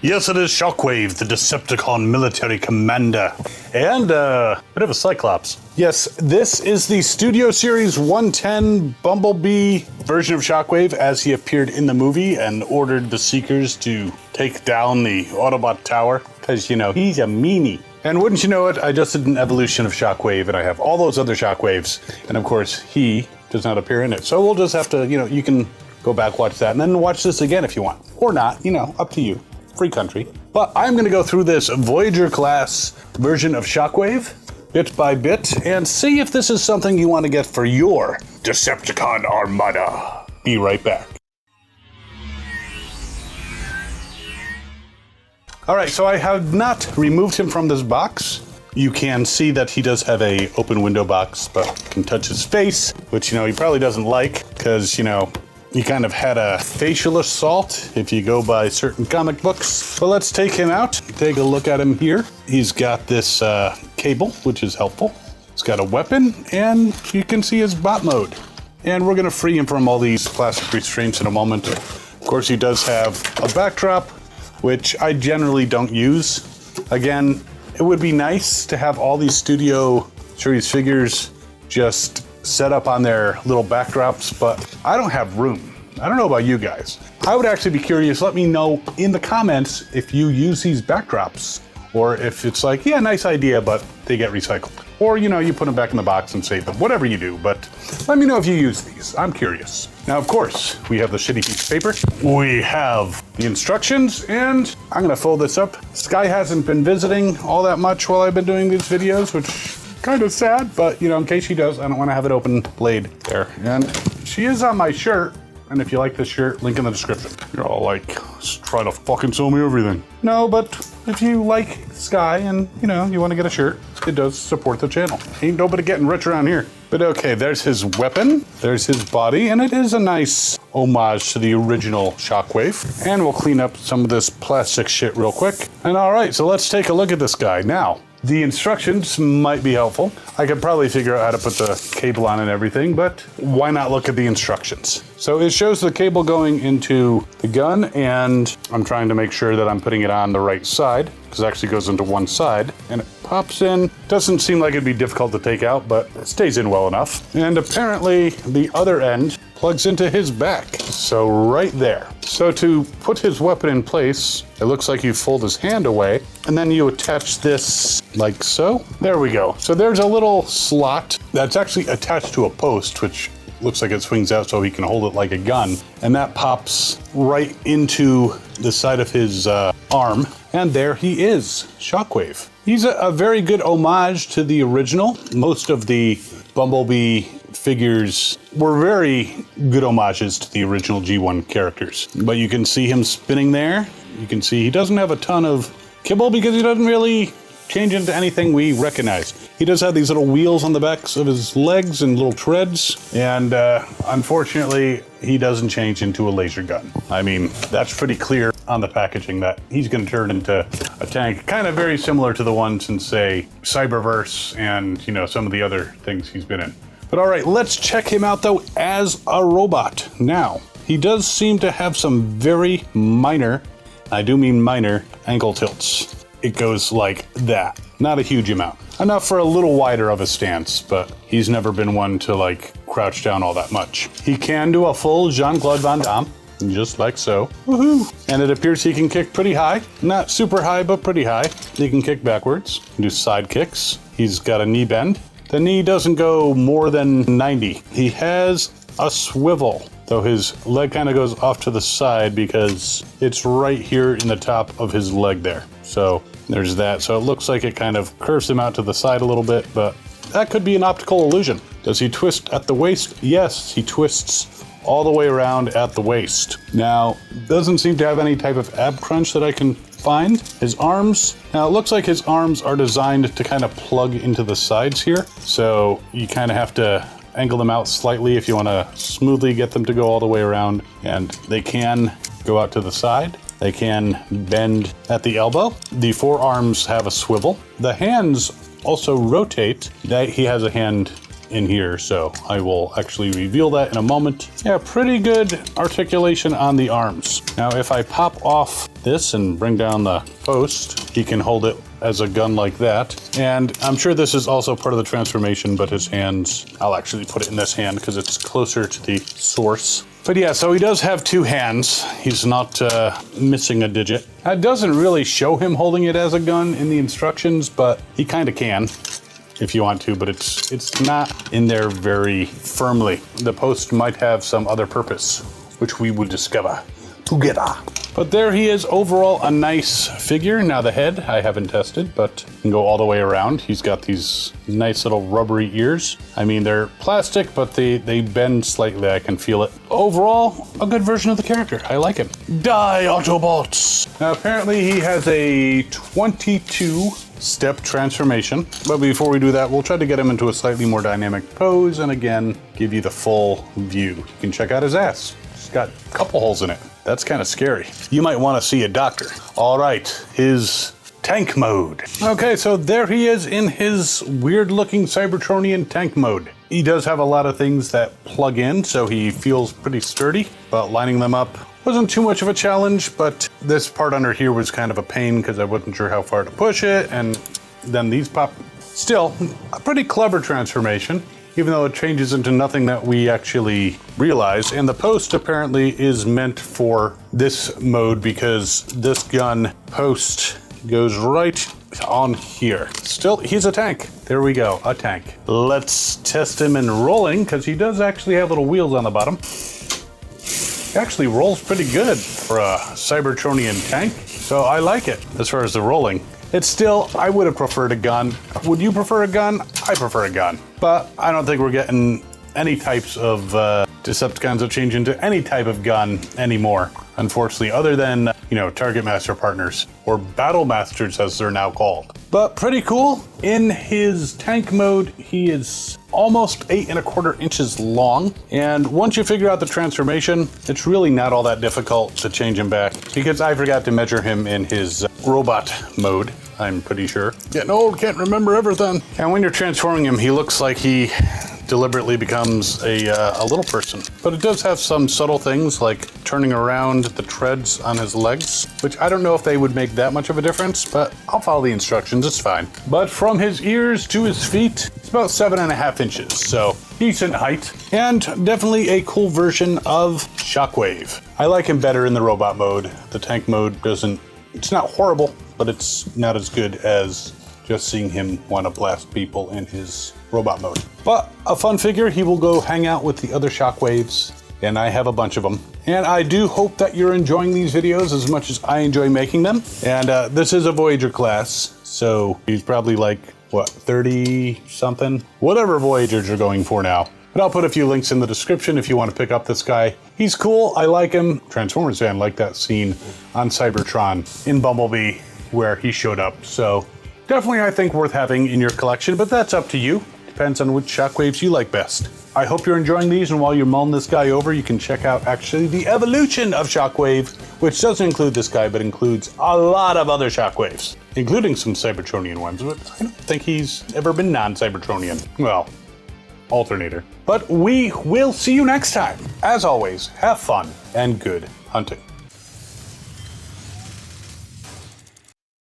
Yes, it is Shockwave, the Decepticon Military Commander, and a bit of a Cyclops. Yes, this is the Studio Series 110 Bumblebee version of Shockwave as he appeared in the movie and ordered the Seekers to take down the Autobot tower, because, you know, he's a meanie. And wouldn't you know it, I just did an evolution of Shockwave, and I have all those other Shockwaves, and of course, he does not appear in it. So we'll just have to, you know, you can go back, watch that, and then watch this again if you want. Or not, you know, up to you. Free country. But I'm going to go through this Voyager class version of Shockwave, bit by bit, and see if this is something you want to get for your Decepticon Armada. Be right back. Alright, so I have not removed him from this box. You can see that he does have a open window box, but can touch his face, which, you know, he probably doesn't like, because, you know, he kind of had a facial assault if you go by certain comic books. But let's take him out, take a look at him here. He's got this cable, which is helpful. He's got a weapon, and you can see his bot mode. And we're gonna free him from all these plastic restraints in a moment. Of course, he does have a backdrop, which I generally don't use. Again, it would be nice to have all these Studio Series figures just set up on their little backdrops, but I don't have room. I don't know about you guys. I would actually be curious, let me know in the comments if you use these backdrops, or if it's like, yeah, nice idea, but they get recycled. Or, you know, you put them back in the box and save them, whatever you do, but let me know if you use these. I'm curious. Now, of course, we have the shitty piece of paper. We have the instructions, and I'm gonna fold this up. Sky hasn't been visiting all that much while I've been doing these videos, which kind of sad, but, you know, in case she does, I don't want to have it open blade there. And she is on my shirt, and if you like this shirt, link in the description. You're all like, try to fucking sell me everything. No, but if you like Sky and, you know, you want to get a shirt, it does support the channel. Ain't nobody getting rich around here. But okay, there's his weapon, there's his body, and it is a nice homage to the original Shockwave. And we'll clean up some of this plastic shit real quick. And all right, so let's take a look at this guy. Now, the instructions might be helpful. I could probably figure out how to put the cable on and everything, but why not look at the instructions? So it shows the cable going into the gun, and I'm trying to make sure that I'm putting it on the right side, because it actually goes into one side, and it pops in. Doesn't seem like it'd be difficult to take out, but it stays in well enough. And apparently the other end plugs into his back. So right there. So to put his weapon in place, it looks like you fold his hand away, and then you attach this like so. There we go. So there's a little slot that's actually attached to a post, which looks like it swings out so he can hold it like a gun. And that pops right into the side of his arm. And there he is, Shockwave. He's a very good homage to the original. Most of the Bumblebee figures were very good homages to the original G1 characters. But you can see him spinning there. You can see he doesn't have a ton of kibble because he doesn't really change into anything we recognize. He does have these little wheels on the backs of his legs and little treads, and unfortunately, he doesn't change into a laser gun. I mean, that's pretty clear on the packaging that he's going to turn into a tank, kind of very similar to the ones in, say, Cyberverse and, you know, some of the other things he's been in. But all right, let's check him out, though, as a robot. Now, he does seem to have some very minor, I do mean minor, ankle tilts. It goes like that. Not a huge amount. Enough for a little wider of a stance, but he's never been one to, like, crouch down all that much. He can do a full Jean-Claude Van Damme, just like so. Woohoo! And it appears he can kick pretty high. Not super high, but pretty high. He can kick backwards, do side kicks. He's got a knee bend. The knee doesn't go more than 90. He has a swivel, though his leg kind of goes off to the side because it's right here in the top of his leg there. So there's that. So it looks like it kind of curves him out to the side a little bit, but that could be an optical illusion. Does he twist at the waist? Yes, he twists all the way around at the waist. Now, doesn't seem to have any type of ab crunch that I can find. His arms, now it looks like his arms are designed to kind of plug into the sides here. So you kind of have to angle them out slightly if you want to smoothly get them to go all the way around. And they can go out to the side. They can bend at the elbow. The forearms have a swivel. The hands also rotate. He has a hand in here, so I will actually reveal that in a moment. Yeah, pretty good articulation on the arms. Now, if I pop off this and bring down the post, he can hold it as a gun like that. And I'm sure this is also part of the transformation, but his hands, I'll actually put it in this hand because it's closer to the source. But yeah, so he does have two hands. He's not missing a digit. That doesn't really show him holding it as a gun in the instructions, but he kind of can if you want to, but it's not in there very firmly. The post might have some other purpose, which we will discover together. But there he is, overall a nice figure. Now the head I haven't tested, but can go all the way around. He's got these nice little rubbery ears. I mean, they're plastic, but they bend slightly. I can feel it. Overall, a good version of the character. I like him. Die, Autobots! Now apparently he has a 22-step transformation. But before we do that, we'll try to get him into a slightly more dynamic pose and again, give you the full view. You can check out his ass. It's got a couple holes in it. That's kind of scary. You might want to see a doctor. All right, his tank mode. Okay, so there he is in his weird-looking Cybertronian tank mode. He does have a lot of things that plug in, so he feels pretty sturdy, but lining them up wasn't too much of a challenge, but this part under here was kind of a pain because I wasn't sure how far to push it, and then these pop. Still, a pretty clever transformation, even though it changes into nothing that we actually realize. And the post apparently is meant for this mode because this gun post goes right on here. Still, he's a tank. There we go, a tank. Let's test him in rolling because he does actually have little wheels on the bottom. He actually rolls pretty good for a Cybertronian tank, so I like it as far as the rolling. It's still, I would have preferred a gun. Would you prefer a gun? I prefer a gun. But I don't think we're getting any types of Decepticons that change into any type of gun anymore, unfortunately, other than, you know, Target Master Partners, or Battle Masters as they're now called. But pretty cool. In his tank mode, he is almost 8¼ inches long. And once you figure out the transformation, it's really not all that difficult to change him back because I forgot to measure him in his robot mode. I'm pretty sure. Getting old, can't remember everything. And when you're transforming him, he looks like he deliberately becomes a little person. But it does have some subtle things like turning around the treads on his legs, which I don't know if they would make that much of a difference, but I'll follow the instructions, it's fine. But from his ears to his feet, it's about 7½ inches, so decent height. And definitely a cool version of Shockwave. I like him better in the robot mode. The tank mode it's not horrible, but it's not as good as just seeing him want to blast people in his robot mode. But a fun figure. He will go hang out with the other Shockwaves, and I have a bunch of them. And I do hope that you're enjoying these videos as much as I enjoy making them. And this is a Voyager class, so he's probably like, what, 30 something? Whatever Voyagers are going for now. But I'll put a few links in the description if you want to pick up this guy. He's cool, I like him. Transformers fan like that scene on Cybertron in Bumblebee where he showed up. So definitely I think worth having in your collection, but that's up to you. Depends on which Shockwaves you like best. I hope you're enjoying these, and while you're mulling this guy over, you can check out actually the evolution of Shockwave, which doesn't include this guy, but includes a lot of other Shockwaves, including some Cybertronian ones, but I don't think he's ever been non-Cybertronian. Well, alternator. But we will see you next time. As always, have fun and good hunting.